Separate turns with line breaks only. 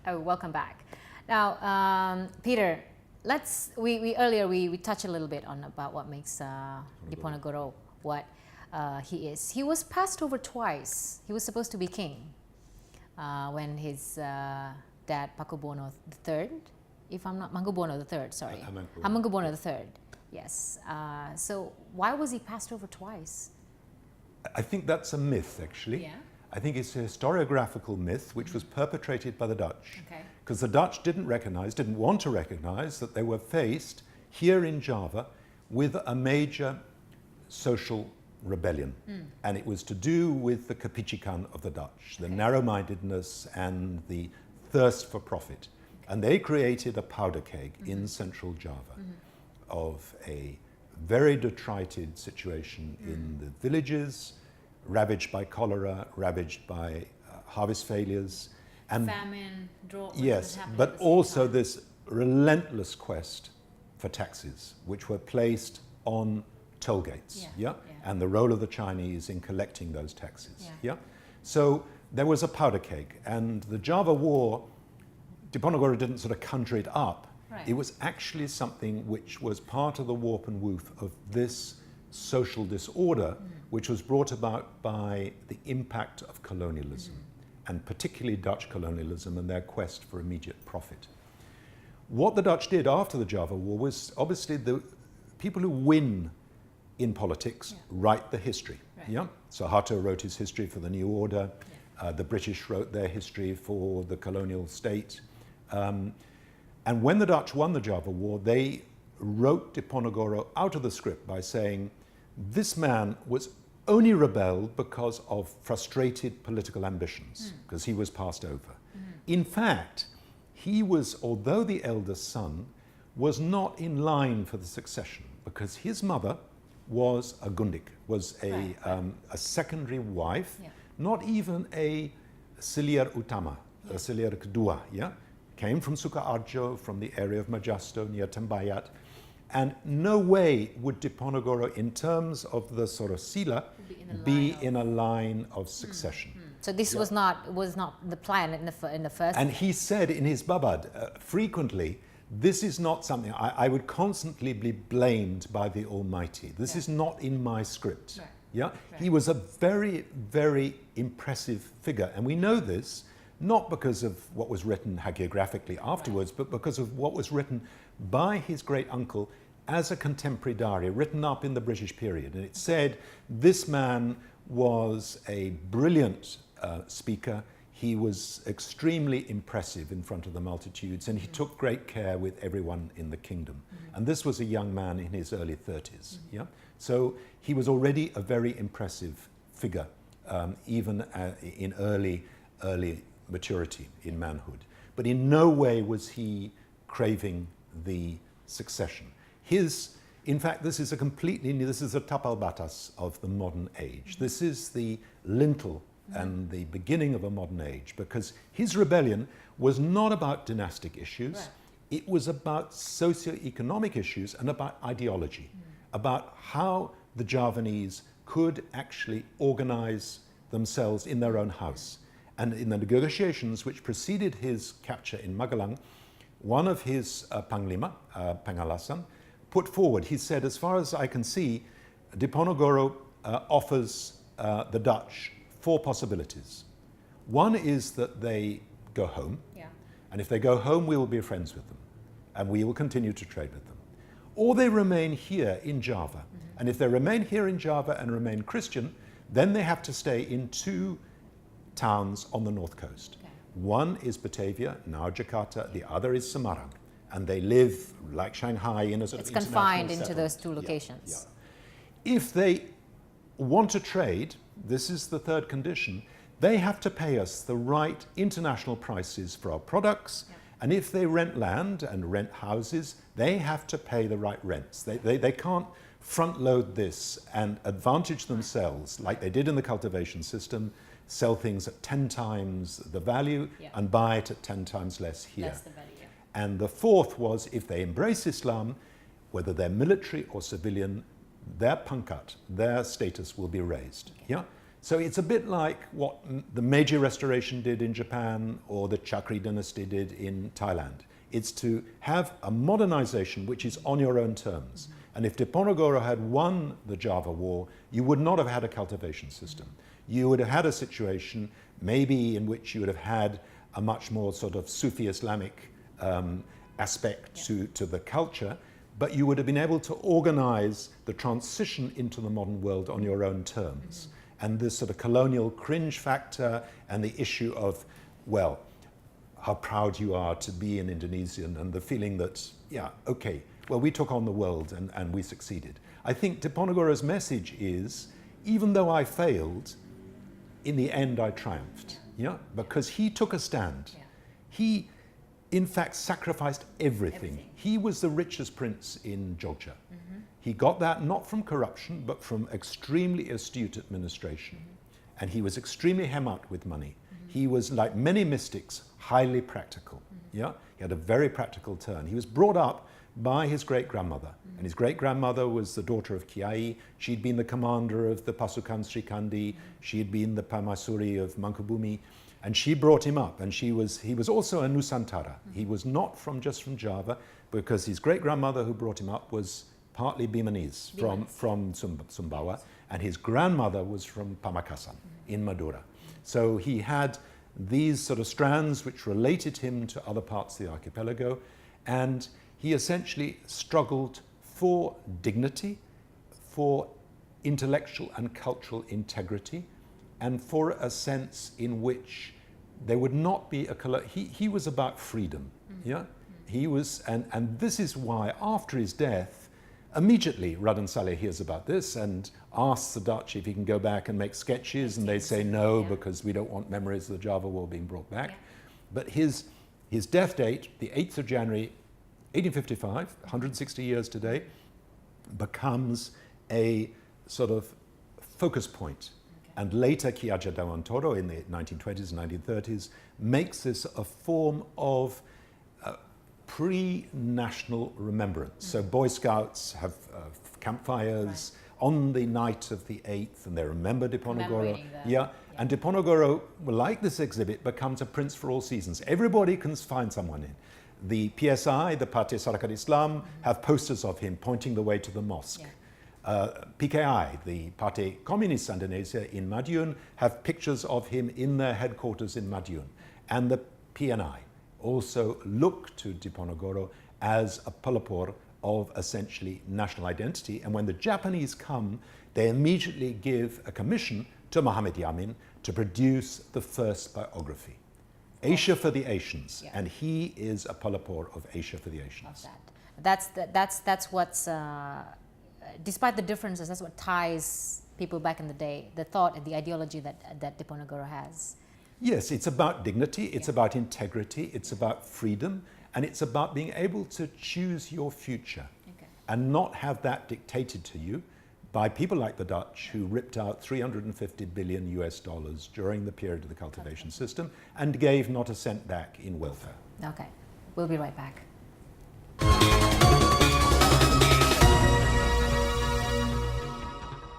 Oh, welcome back. Now, Peter, earlier we touched a little bit on about what makes Diponegoro what he is. He was passed over twice. He was supposed to be king when his dad Pakubuwono III, if I'm not Mangkubuwono III, sorry, Hamengkubuwono III. Yes. So why was he passed over twice?
I think that's a myth, actually.
Yeah.
I think it's a historiographical myth which was perpetrated by the Dutch.
Okay.
Because the Dutch didn't want to recognize that they were faced here in Java with a major social rebellion. And it was to do with the kepicikan of the Dutch, the narrow-mindedness and the thirst for profit. And they created a powder keg in central Java of a very detrited situation in the villages, ravaged by cholera, ravaged by harvest failures. And
famine, drought.
Yes, but also this relentless quest for taxes, which were placed on toll gates, and the role of the Chinese in collecting those taxes. So there was a powder keg, and the Java War, Diponegoro didn't sort of conjure it up.
Right.
It was actually something which was part of the warp and woof of this social disorder, which was brought about by the impact of colonialism, and particularly Dutch colonialism and their quest for immediate profit. What the Dutch did after the Java War was, obviously, the people who win in politics write the history.
Right.
Suharto wrote his history for the New Order. The British wrote their history for the colonial state. And when the Dutch won the Java War, they wrote Diponegoro out of the script by saying, this man was only rebelled because of frustrated political ambitions, because he was passed over. In fact, he was, although the eldest son, was not in line for the succession, because his mother was a gundik, was a secondary wife, not even a silier utama, a silier kedua, came from Sukoharjo, from the area of Majasto near Tembayat, and no way would Diponegoro, in terms of the sort of sila, be in a line of succession.
So this was not the plan in the first.
And he said in his babad frequently, this is not something I would constantly be blamed by the Almighty. This is not in my script. Right. He was a very, very impressive figure, and we know this not because of what was written hagiographically afterwards, but because of what was written by his great uncle as a contemporary diary, written up in the British period. And it said, this man was a brilliant speaker. He was extremely impressive in front of the multitudes, and he took great care with everyone in the kingdom. And this was a young man in his early 30s. So he was already a very impressive figure, even in early maturity, in manhood. But in no way was he craving the succession. In fact, this is a tapal batas of the modern age. This is the lintel and the beginning of a modern age, because his rebellion was not about dynastic issues. Right. It was about socio-economic issues and about ideology, about how the Javanese could actually organize themselves in their own house. And in the negotiations which preceded his capture in Magelang, one of his panglima, Pangalasan, put forward, he said, as far as I can see, Diponegoro offers the Dutch 4 possibilities. One is that they go home, and if they go home, we will be friends with them, and we will continue to trade with them. Or they remain here in Java, and if they remain here in Java and remain Christian, then they have to stay in 2 towns on the north coast. One is Batavia, now Jakarta, the other is Semarang, and they live like Shanghai in a sort of
it's confined into those 2 locations.
If they want to trade, this is the third condition, they have to pay us the right international prices for our products, and if they rent land and rent houses, they have to pay the right rents. They can't front load this and advantage themselves like they did in the cultivation system, sell things at 10 times the value and buy it at 10 times less here.
Less the value,
And the fourth was, if they embrace Islam, whether they're military or civilian, their pangkat, their status will be raised. So it's a bit like what the Meiji Restoration did in Japan or the Chakri dynasty did in Thailand. It's to have a modernization which is on your own terms. And if Diponegoro had won the Java War, you would not have had a cultivation system. You would have had a situation maybe in which you would have had a much more sort of Sufi Islamic aspect to the culture, but you would have been able to organize the transition into the modern world on your own terms. And this sort of colonial cringe factor and the issue of, well, how proud you are to be an Indonesian, and the feeling that, yeah, okay, well, we took on the world and we succeeded. I think Diponegoro's message is, even though I failed, in the end I triumphed, because he took a stand. He, in fact, sacrificed everything. He was the richest prince in Jogja. He got that not from corruption, but from extremely astute administration. And he was extremely hemat with money. He was, like many mystics, highly practical. He had a very practical turn. He was brought up by his great-grandmother. And his great-grandmother was the daughter of Kiai. She'd been the commander of the Pasukan Sri Kandi. She had been the Permaisuri of Mangkubumi. And she brought him up. And he was also a Nusantara. He was not just from Java, because his great-grandmother who brought him up was partly Bimanese, from Sumbawa. And his grandmother was from Pamakasan in Madura. So he had these sort of strands which related him to other parts of the archipelago. And he essentially struggled for dignity, for intellectual and cultural integrity, and for a sense in which there would not be he was about freedom. He was, and this is why after his death, immediately Raden Saleh hears about this and asks the Dutch if he can go back and make sketches, and they say no, because we don't want memories of the Java War being brought back. But his death date, the 8th of January 1855, 160 years today, becomes a sort of focus point. And later Ki Hajar Dewantara in the 1920s and 1930s makes this a form of pre-national remembrance. So Boy Scouts have campfires on the night of the 8th, and they remember Diponegoro. And Diponegoro, like this exhibit, becomes a prince for all seasons. Everybody can find someone in. The PSI, the Parti Sarakat Islam, have posters of him pointing the way to the mosque. PKI, the Parti Komunis Indonesia in Madiun, have pictures of him in their headquarters in Madiun. And the PNI also look to Diponegoro as a pelopor of essentially national identity. And when the Japanese come, they immediately give a commission to Mohammed Yamin to produce the first biography. Asia for the Asians, and he is a pelopor of Asia for the Asians.
That's what's, despite the differences, that's what ties people back in the day, the thought and the ideology that Diponegoro has.
Yes, it's about dignity, it's about integrity, it's about freedom, and it's about being able to choose your future and not have that dictated to you by people like the Dutch, who ripped out $350 billion during the period of the cultivation system and gave not a cent back in welfare.
Okay, we'll be right back.